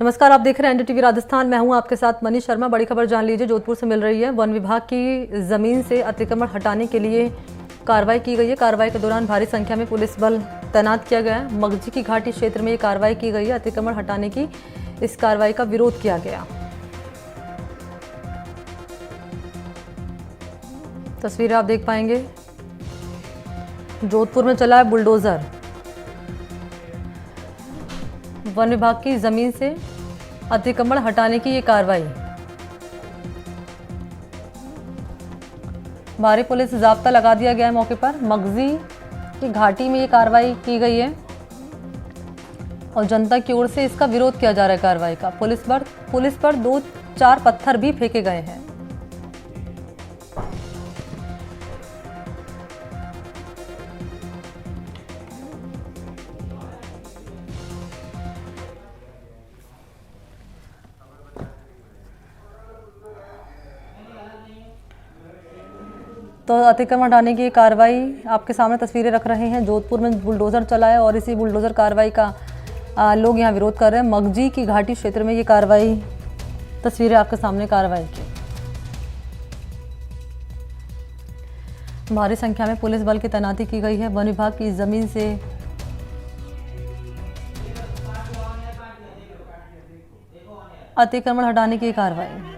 नमस्कार, आप देख रहे हैं एनडीटीवी राजस्थान। मैं हूं आपके साथ मनीष शर्मा। बड़ी खबर जान लीजिए, जोधपुर से मिल रही है। वन विभाग की जमीन से अतिक्रमण हटाने के लिए कार्रवाई की गई है। कार्रवाई के दौरान भारी संख्या में पुलिस बल तैनात किया गया है। मगजी की घाटी क्षेत्र में ये कार्रवाई की गई है। अतिक्रमण हटाने की इस कार्रवाई का विरोध किया गया। तस्वीरें आप देख पाएंगे। जोधपुर में चला है बुलडोजर। वन विभाग की जमीन से अतिक्रमण हटाने की ये कार्रवाई। भारी पुलिस जाब्ता लगा दिया गया है मौके पर। मगजी की घाटी में ये कार्रवाई की गई है और जनता की ओर से इसका विरोध किया जा रहा है कार्रवाई का। पुलिस पर 2-4 पत्थर भी फेंके गए हैं। तो अतिक्रमण हटाने की कार्रवाई आपके सामने तस्वीरें रख रहे हैं। जोधपुर में बुलडोजर चला है और इसी बुलडोजर कार्रवाई का लोग यहां विरोध कर रहे हैं। मगजी की घाटी क्षेत्र में ये कार्रवाई, तस्वीरें आपके सामने कार्रवाई की। भारी संख्या में पुलिस बल की तैनाती की गई है। वन विभाग की जमीन से अतिक्रमण हटाने की कार्रवाई।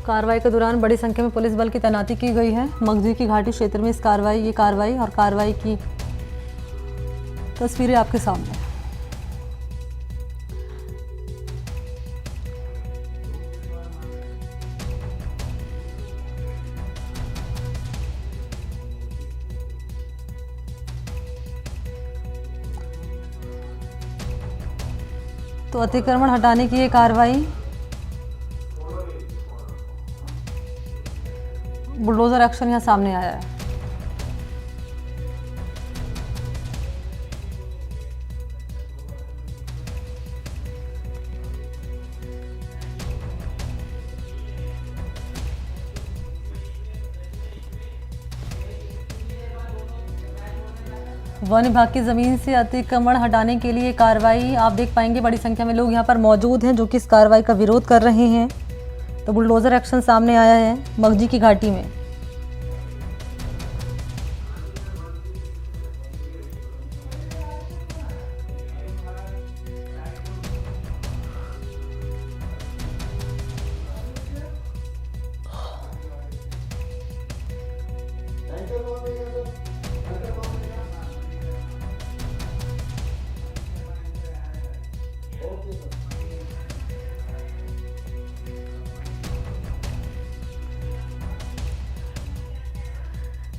कार्रवाई के दौरान बड़ी संख्या में पुलिस बल की तैनाती की गई है। मगजी की घाटी क्षेत्र में ये कार्रवाई की तस्वीरें आपके सामने। तो अतिक्रमण हटाने की ये कार्रवाई, बुलडोजर एक्शन यहाँ सामने आया है। वन विभाग की जमीन से अतिक्रमण हटाने के लिए कार्रवाई आप देख पाएंगे। बड़ी संख्या में लोग यहाँ पर मौजूद हैं जो कि इस कार्रवाई का विरोध कर रहे हैं। तो बुलडोजर एक्शन सामने आया है मगजी की घाटी में।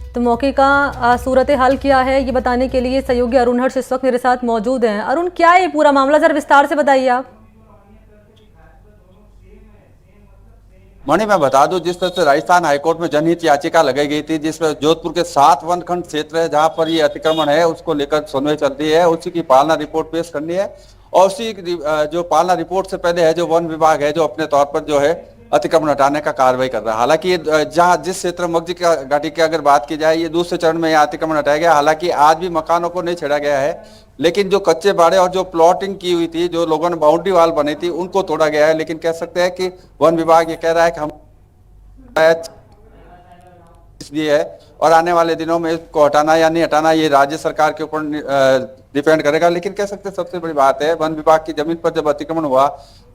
तो मौके का सूरत हाल क्या है ये बताने के लिए सहयोगी अरुण हर्ष इस वक्त मेरे साथ मौजूद हैं। अरुण, क्या है पूरा मामला, जरा विस्तार से बताइए आप। मणि, मैं बता दूं, जिस तरह से राजस्थान हाईकोर्ट में जनहित याचिका लगाई गई थी, जिसमें जोधपुर के 7 वनखंड क्षेत्र है जहां पर ये अतिक्रमण है, उसको लेकर सुनवाई चल रही है। उसी की पालना रिपोर्ट पेश करनी है और उसी जो पालना रिपोर्ट से पहले है जो वन विभाग है जो अपने तौर पर जो है अतिक्रमण हटाने का कार्रवाई कर रहा है। हालांकि ये जहां जिस क्षेत्र मगजी घाटी की अगर बात की जाए, ये दूसरे चरण में यहाँ अतिक्रमण हटाया गया। हालांकि आज भी मकानों को नहीं छेड़ा गया है, लेकिन जो कच्चे बाड़े और जो प्लॉटिंग की हुई थी, जो लोगों ने बाउंड्री वाल बनी थी, उनको तोड़ा गया है। लेकिन कह सकते हैं कि वन विभाग ये कह रहा है कि हम इसलिए है और आने वाले दिनों में इसको हटाना या नहीं हटाना ये राज्य सरकार के ऊपर डिपेंड करेगा। लेकिन कह सकते हैं सबसे बड़ी बात है, वन विभाग की जमीन पर जब अतिक्रमण हुआ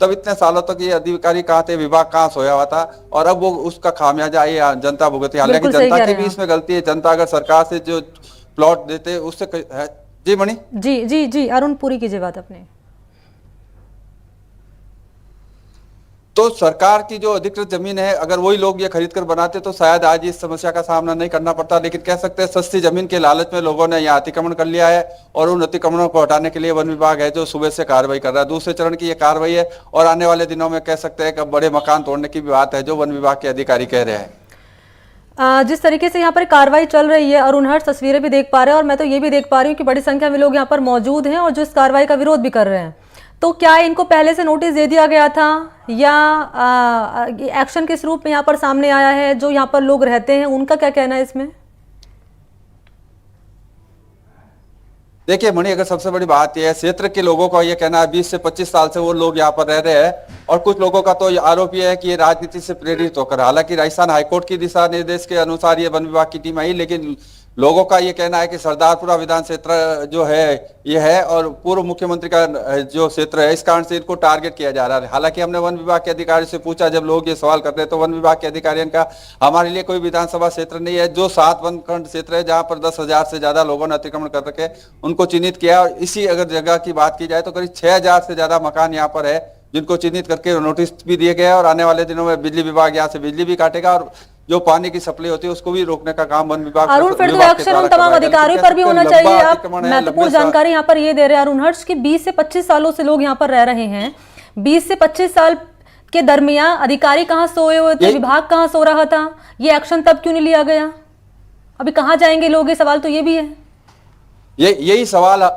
तब इतने सालों तक ये अधिकारी कहाँ थे, विभाग कहाँ सोया हुआ था, और अब वो उसका खामियाजा ये जनता भुगती। हालांकि जनता की भी इसमें गलती है। जनता अगर सरकार से जो प्लॉट देते उससे जी मणि जी अरुण, पूरी कीजिए बात अपने। तो सरकार की जो अधिकृत जमीन है, अगर वही लोग ये खरीद कर बनाते तो शायद आज इस समस्या का सामना नहीं करना पड़ता। लेकिन कह सकते हैं सस्ती जमीन के लालच में लोगों ने यहाँ अतिक्रमण कर लिया है और उन अतिक्रमणों को हटाने के लिए वन विभाग है जो सुबह से कार्रवाई कर रहा है। दूसरे चरण की ये कार्रवाई है और आने वाले दिनों में कह सकते हैं कि बड़े मकान तोड़ने की भी बात है जो वन विभाग के अधिकारी कह रहे हैं। जिस तरीके से यहाँ पर कार्रवाई चल रही है, अरुण हर्ष तस्वीरें भी देख पा रहे हैं और मैं तो ये भी देख पा रही हूँ कि बड़ी संख्या में लोग यहाँ पर मौजूद हैं और जो इस कार्रवाई का विरोध भी कर रहे हैं। तो क्या इनको पहले से नोटिस दे दिया गया था या एक्शन किस रूप में यहाँ पर सामने आया है? जो यहाँ पर लोग रहते हैं उनका क्या कहना है इसमें? देखिए मणि, अगर सबसे बड़ी बात यह है, क्षेत्र के लोगों का यह कहना है 20 से 25 साल से वो लोग यहाँ पर रह रहे हैं और कुछ लोगों का तो आरोप यह है कि ये राजनीति से प्रेरित होकर, हालांकि राजस्थान हाईकोर्ट की दिशा निर्देश के अनुसार ये वन विभाग की टीम आई, लेकिन लोगों का ये कहना है कि सरदारपुरा विधान क्षेत्र जो है ये है और पूर्व मुख्यमंत्री का जो क्षेत्र है, इस कारण से इनको टारगेट किया जा रहा है। हालांकि हमने वन विभाग के अधिकारी से पूछा, जब लोग ये सवाल करते हैं तो वन विभाग के अधिकारियों का हमारे लिए कोई विधानसभा क्षेत्र नहीं है। जो 7 वनखंड क्षेत्र है जहां पर 10,000 से ज्यादा लोगों ने अतिक्रमण कर रखे, उनको चिन्हित किया और इसी अगर जगह की बात की जाए तो करीब 6,000 से ज्यादा मकान यहाँ पर है जिनको चिन्हित करके नोटिस भी दिए गए और आने वाले दिनों में बिजली विभाग यहाँ से बिजली भी काटेगा और जो पानी की सप्लाई होती है उसको भी रोकने का काम वन विभाग अरुण, फिर तो एक्शन उन तमाम अधिकारियों पर भी होना चाहिए। आप महत्वपूर्ण जानकारी यहाँ पर ये दे रहे हैं अरुण हर्ष कि 20 से 25 सालों से लोग यहाँ पर रह रहे हैं। 20 से 25 साल के दरमियान अधिकारी कहाँ सोए हुए थे, विभाग कहाँ सो रहा था? ये एक्शन तब क्यों नहीं लिया गया? अभी कहाँ जाएंगे लोग, ये सवाल तो ये भी है। यही सवाल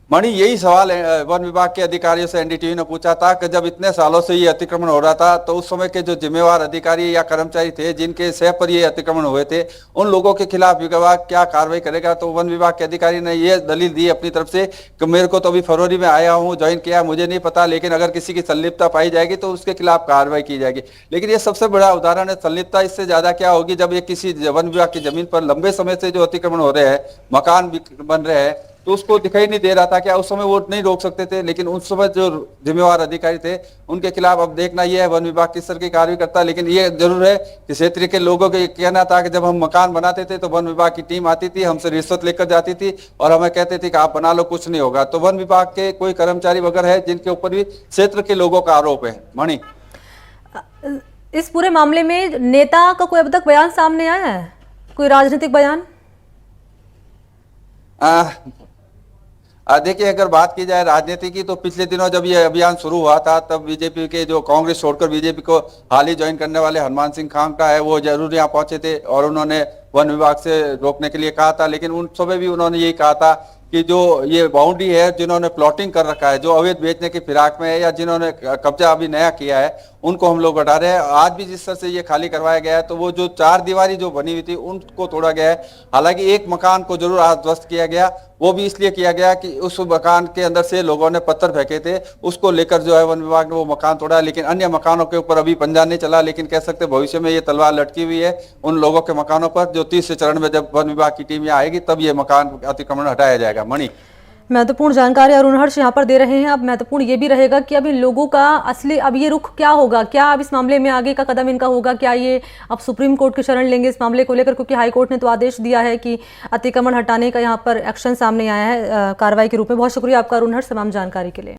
मणि, यही सवाल वन विभाग के अधिकारियों से एनडीटीवी ने पूछा था कि जब इतने सालों से ये अतिक्रमण हो रहा था तो उस समय के जो जिम्मेवार अधिकारी या कर्मचारी थे जिनके सह पर ये अतिक्रमण हुए थे, उन लोगों के खिलाफ विभाग क्या कार्रवाई करेगा? तो वन विभाग के अधिकारी ने ये दलील दी अपनी तरफ से कि मेरे को तो अभी फरवरी में आया हूँ, ज्वाइन किया, मुझे नहीं पता, लेकिन अगर किसी की संलिप्तता पाई जाएगी तो उसके खिलाफ कार्रवाई की जाएगी। लेकिन ये सबसे बड़ा उदाहरण है, संलिप्तता इससे ज्यादा क्या होगी जब ये किसी वन विभाग की जमीन पर लंबे समय से जो अतिक्रमण हो रहे हैं, मकान बन रहे हैं, तो उसको दिखाई नहीं दे रहा था क्या? उस समय वो नहीं रोक सकते थे, लेकिन उस समय जो जिम्मेवार अधिकारी थे उनके खिलाफ अब देखना यह है वन विभाग किस तरह की कार्रवाई करता है। लेकिन ये जरूर है कि क्षेत्र के लोगों का कहना था कि जब हम मकान बनाते थे तो वन विभाग की टीम आती थी, हमसे रिश्वत लेकर जाती थी और हमें कहते थे कि आप बना लो, कुछ नहीं होगा। तो वन विभाग के कोई कर्मचारी वगैरह है जिनके ऊपर भी क्षेत्र के लोगों का आरोप है। मणि, इस पूरे मामले में नेता का कोई अब तक बयान सामने आया है, कोई राजनीतिक बयान? देखिए, अगर बात की जाए राजनीति की तो पिछले दिनों जब ये अभियान शुरू हुआ था तब बीजेपी के जो कांग्रेस छोड़कर बीजेपी को हाल ही ज्वाइन करने वाले हनुमान सिंह खांगटा है वो जरूर यहाँ पहुंचे थे और उन्होंने वन विभाग से रोकने के लिए कहा था। लेकिन उन समय भी उन्होंने यही कहा था कि जो ये बाउंड्री है, जिन्होंने प्लॉटिंग कर रखा है, जो अवैध बेचने की फिराक में है या जिन्होंने कब्जा अभी नया किया है, उनको हम लोग हटा रहे हैं। आज भी जिस तरह से ये खाली करवाया गया है तो वो जो 4 दीवारी जो बनी हुई थी उनको तोड़ा गया है। हालांकि एक मकान को जरूर आज ध्वस्त किया गया, वो भी इसलिए किया गया कि उस मकान के अंदर से लोगों ने पत्थर फेंके थे, उसको लेकर जो है वन विभाग ने वो मकान तोड़ा। लेकिन अन्य मकानों के ऊपर अभी पंजा नहीं चला, लेकिन कह सकते भविष्य में ये तलवार लटकी हुई है उन लोगों के मकानों पर जो 30 चरण में जब वन विभाग की टीम यहाँ आएगी तब ये मकान अतिक्रमण हटाया जाएगा। मणि, महत्वपूर्ण जानकारी अरुण हर्ष यहाँ पर दे रहे हैं। अब महत्वपूर्ण ये भी रहेगा कि अब इन लोगों का असली अब ये रुख क्या होगा, क्या अब इस मामले में आगे का कदम इनका होगा, क्या ये अब सुप्रीम कोर्ट की शरण लेंगे इस मामले को लेकर? क्योंकि हाई कोर्ट ने तो आदेश दिया है कि अतिक्रमण हटाने का यहाँ पर एक्शन सामने आया है कार्रवाई के रूप में। बहुत शुक्रिया आपका अरुण हर्ष तमाम जानकारी के लिए।